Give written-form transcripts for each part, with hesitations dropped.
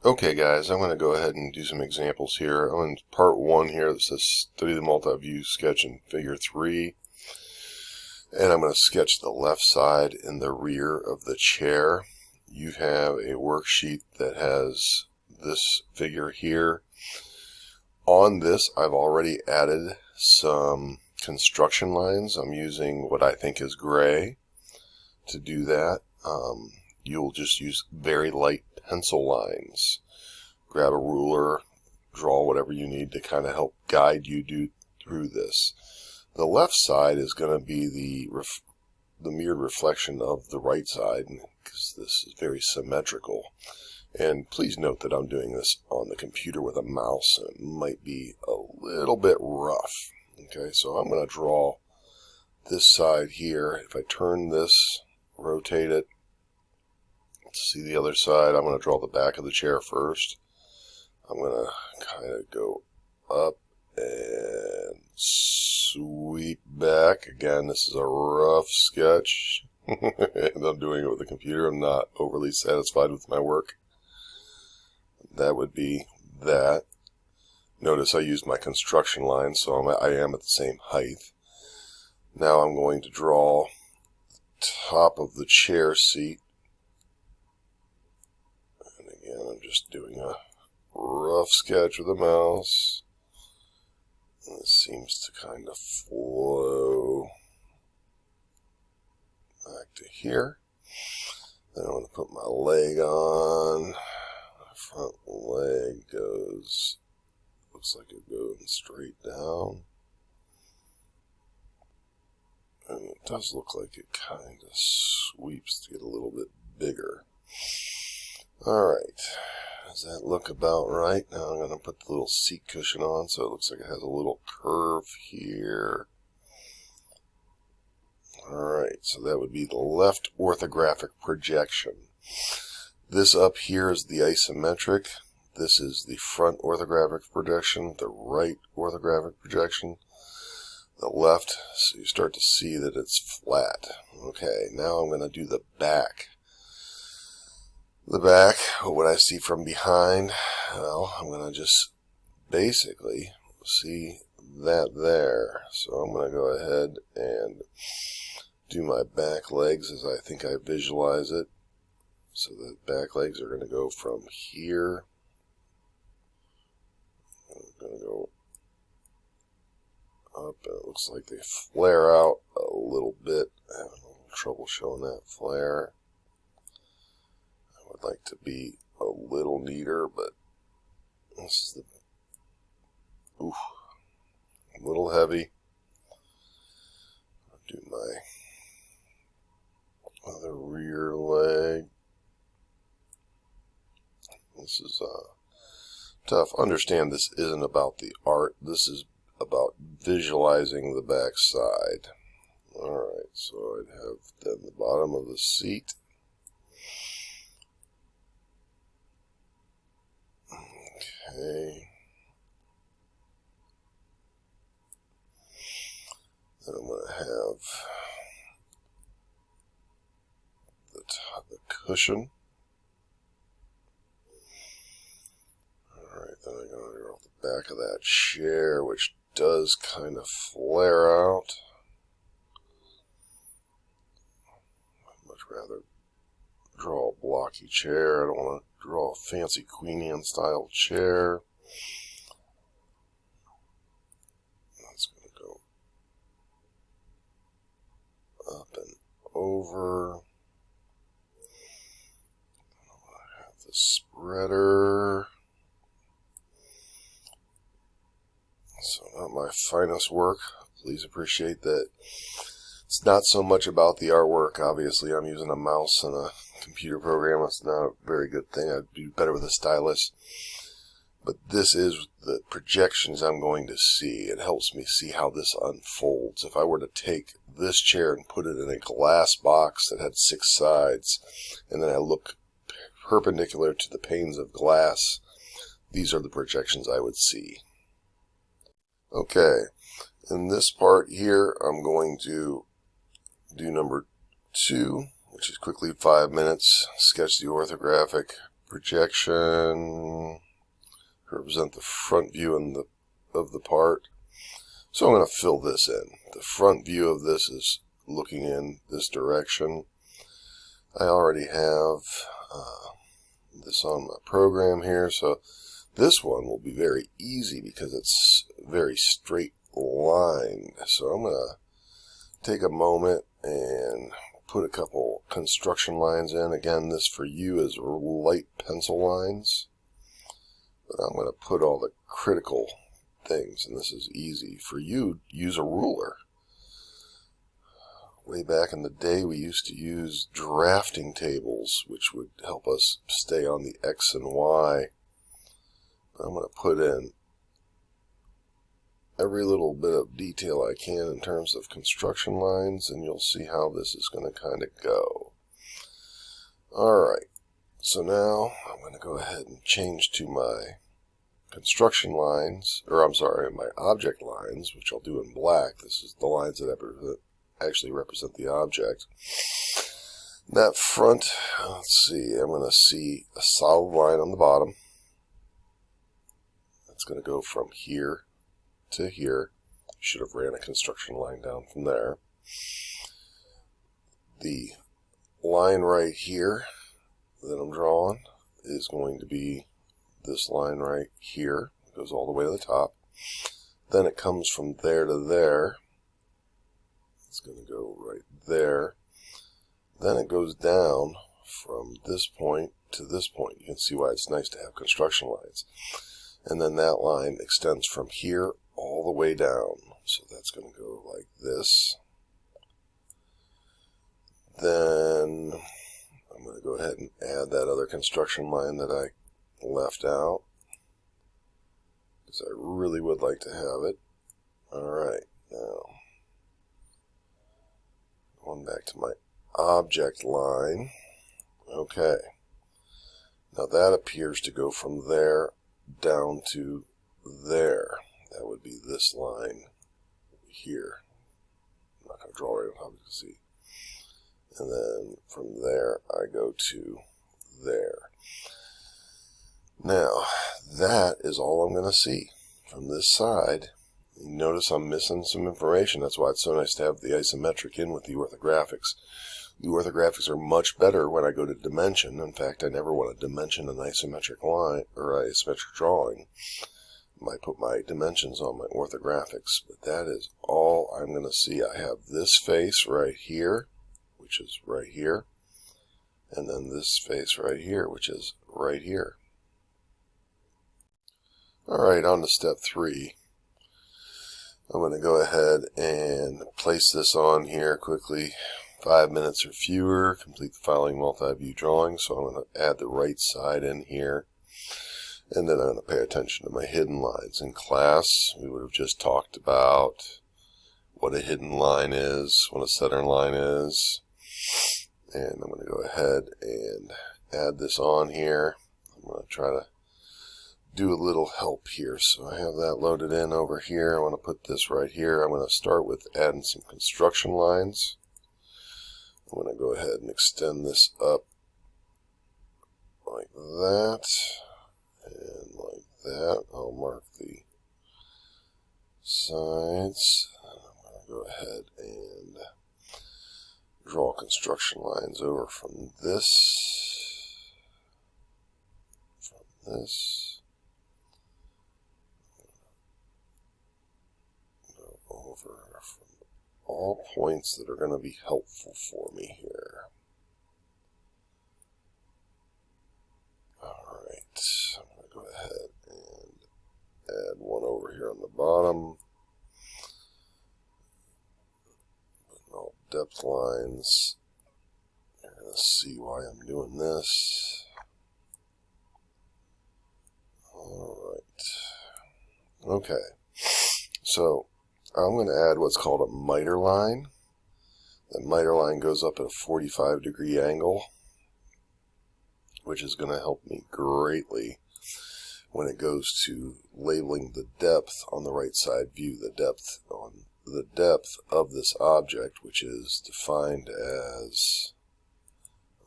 Okay guys, I'm going to go ahead and do some examples here. I'm in part 1 here that says study the multi-view sketch in figure 3. And I'm going to sketch the left side and the rear of the chair. You have a worksheet that has this figure here. On this, I've already added some construction lines. I'm using what I think is gray to do that. You'll just use very light pencil lines. Grab a ruler, draw whatever you need to kind of help guide you through this. The left side is going to be the mirrored reflection of the right side, because this is very symmetrical. And please note that I'm doing this on the computer with a mouse, and it might be a little bit rough. Okay, so I'm going to draw this side here. If I turn this, rotate it, to see the other side, I'm going to draw the back of the chair first. I'm going to kind of go up and sweep back. Again, this is a rough sketch. And I'm doing it with the computer. I'm not overly satisfied with my work. That would be that. Notice I used my construction line, so I am at the same height. Now I'm going to draw the top of the chair seat. And again, I'm just doing a rough sketch with a mouse. And this seems to kind of flow back to here. Then I'm going to put my leg on. My front leg looks like it goes straight down. And it does look like it kind of sweeps to get a little bit bigger. Alright, does that look about right? Now I'm going to put the little seat cushion on so it looks like it has a little curve here. Alright, so that would be the left orthographic projection. This up here is the isometric. This is the front orthographic projection, the right orthographic projection. The left, so you start to see that it's flat. Okay, now I'm going to do the back. The back, what would I see from behind? Well, I'm going to just basically see that there. So I'm going to go ahead and do my back legs as I think I visualize it. So the back legs are going to go from here. I'm going to go up, and it looks like they flare out a little bit. I'm having a little trouble showing that flare. I would like to be a little neater, but this is a little heavy. I'll do my other rear leg. This is tough. Understand this isn't about the art. This is about visualizing the back side. Alright, so I'd have then the bottom of the seat. Okay. Then I'm going to have the cushion. Alright, then I'm going to draw the back of that chair, which does kind of flare out. I'd much rather draw a blocky chair. I don't want to draw a fancy Queen Anne style chair. That's going to go up and over. I have the spreader. So not my finest work. Please appreciate that it's not so much about the artwork. Obviously, I'm using a mouse and a computer program. It's not a very good thing. I'd do better with a stylus. But this is the projections I'm going to see. It helps me see how this unfolds. If I were to take this chair and put it in a glass box that had 6 sides, and then I look perpendicular to the panes of glass, these are the projections I would see. Okay, in this part here, I'm going to do number 2, which is quickly 5 minutes, sketch the orthographic projection, represent the front view of the part. So I'm going to fill this in. The front view of this is looking in this direction. I already have this on my program here, so this one will be very easy because it's very straight line. So I'm going to take a moment and put a couple construction lines in. Again, this for you is light pencil lines, but I'm going to put all the critical things, and this is easy. For you, use a ruler. Way back in the day, we used to use drafting tables, which would help us stay on the X and Y. I'm going to put in every little bit of detail I can in terms of construction lines, and you'll see how this is going to kind of go. Alright, so now I'm going to go ahead and change to my construction lines, or I'm sorry, my object lines, which I'll do in black. This is the lines that actually represent the object. That front, let's see, I'm going to see a solid line on the bottom. It's going to go from here to here. Should have ran a construction line down from there. The line right here that I'm drawing is going to be this line right here. It goes all the way to the top. Then it comes from there to there. It's going to go right there. Then it goes down from this point to this point. You can see why it's nice to have construction lines. And then that line extends from here all the way down. So that's going to go like this. Then I'm going to go ahead and add that other construction line that I left out, because I really would like to have it. Alright, now going back to my object line. Okay, now that appears to go from there down to there. That would be this line here. I'm not going to draw right on top, you can see. And then from there I go to there. Now, that is all I'm going to see from this side. You notice I'm missing some information. That's why it's so nice to have the isometric in with the orthographics. The orthographics are much better when I go to dimension. In fact, I never want to dimension an isometric line or isometric drawing. I might put my dimensions on my orthographics, but that is all I'm going to see. I have this face right here, which is right here, and then this face right here, which is right here. Alright, on to step 3. I'm going to go ahead and place this on here quickly. 5 minutes or fewer. Complete the following multi-view drawing. So I'm going to add the right side in here. And then I'm going to pay attention to my hidden lines. In class, we would have just talked about what a hidden line is, what a center line is. And I'm going to go ahead and add this on here. I'm going to try to do a little help here. So I have that loaded in over here. I want to put this right here. I'm going to start with adding some construction lines. I'm going to go ahead and extend this up like that and like that. I'll mark the sides. I'm going to go ahead and draw construction lines over from this, over from all points that are going to be helpful for me here. Alright, I'm going to go ahead and add one over here on the bottom. All depth lines. You're going to see why I'm doing this. Alright. Okay. So, I'm going to add what's called a miter line. That miter line goes up at a 45-degree angle, which is going to help me greatly when it goes to labeling the depth on the right side view, the depth of this object, which is defined as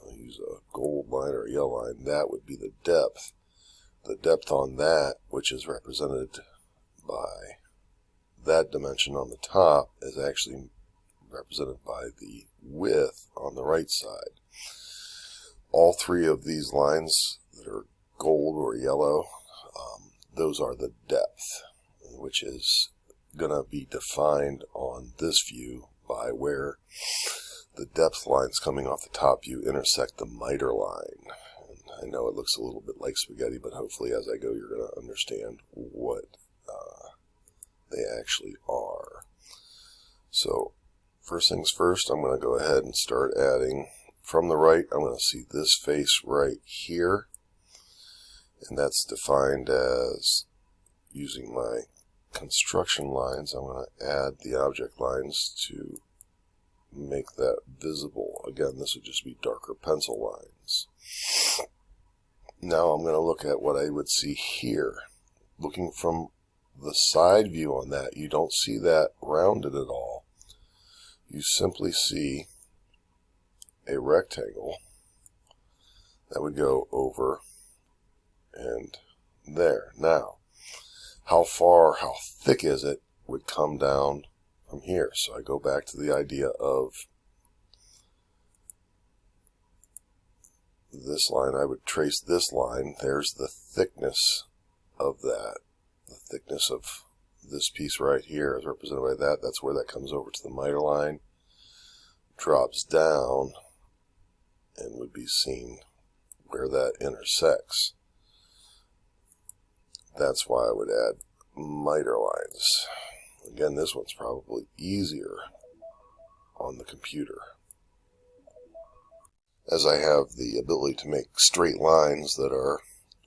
I'll use a gold line or a yellow line. That would be the depth. The depth on that, which is represented by that dimension on the top, is actually represented by the width on the right side. All three of these lines that are gold or yellow, those are the depth, which is going to be defined on this view by where the depth lines coming off the top view intersect the miter line. And I know it looks a little bit like spaghetti, but hopefully as I go you're going to understand what they actually are. So first things first, I'm going to go ahead and start adding. From the right, I'm going to see this face right here, and that's defined as, using my construction lines, I'm going to add the object lines to make that visible. Again, this would just be darker pencil lines. Now I'm going to look at what I would see here. Looking from the side view on that, you don't see that rounded at all. You simply see a rectangle that would go over and there. Now, how thick is it would come down from here. So I go back to the idea of this line. I would trace this line. There's the thickness of that. The thickness of this piece right here is represented by that. That's where that comes over to the miter line, drops down, and would be seen where that intersects. That's why I would add miter lines. Again, this one's probably easier on the computer, as I have the ability to make straight lines that are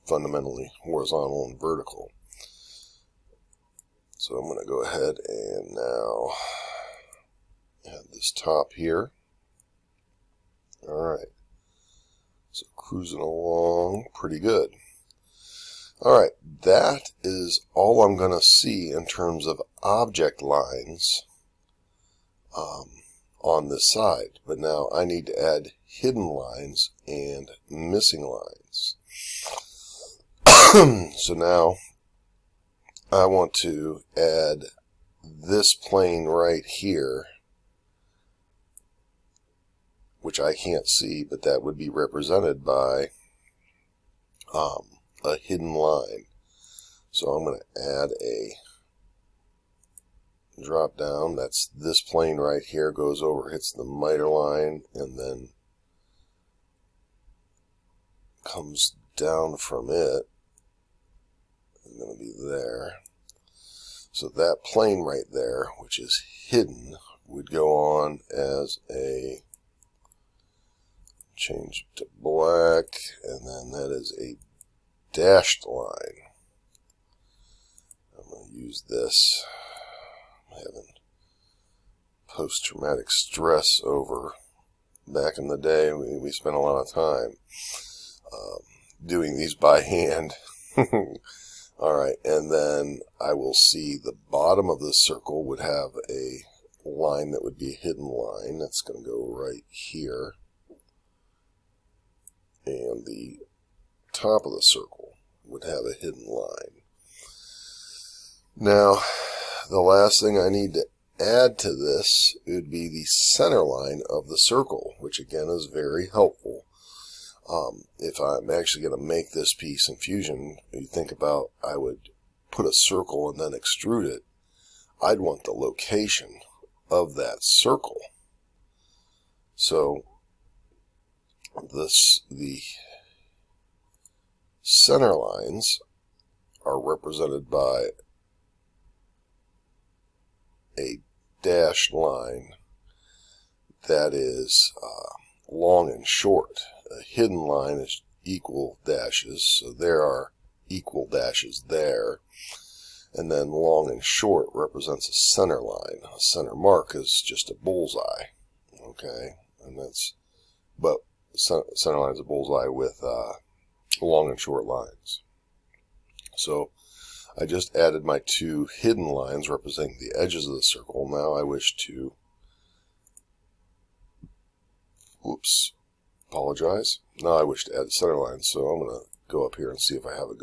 fundamentally horizontal and vertical. So I'm going to go ahead and now add this top here. Alright, so cruising along pretty good. Alright, that is all I'm going to see in terms of object lines on this side. But now I need to add hidden lines and missing lines. So now I want to add this plane right here, which I can't see, but that would be represented by a hidden line. So I'm going to add a drop down. That's this plane right here, goes over, hits the miter line, and then comes down from it. I'm going to be there. So that plane right there, which is hidden, would go on as a, change it to black, and then that is a dashed line. I'm going to use this. I'm having post-traumatic stress over back in the day. We spent a lot of time doing these by hand. Alright, and then I will see the bottom of this circle would have a line that would be a hidden line. That's going to go right here. And the top of the circle would have a hidden line. Now, the last thing I need to add to this would be the center line of the circle, which again is very helpful. If I'm actually going to make this piece in Fusion, you think about, I would put a circle and then extrude it. I'd want the location of that circle. So the center lines are represented by a dashed line that is long and short. A hidden line is equal dashes, so there are equal dashes there. And then long and short represents a center line. A center mark is just a bullseye. Okay, and that's, but center line is a bullseye with long and short lines. So I just added my two hidden lines representing the edges of the circle. Now I wish to apologize. Now I wish to add the center line, so I'm going to go up here and see if I have a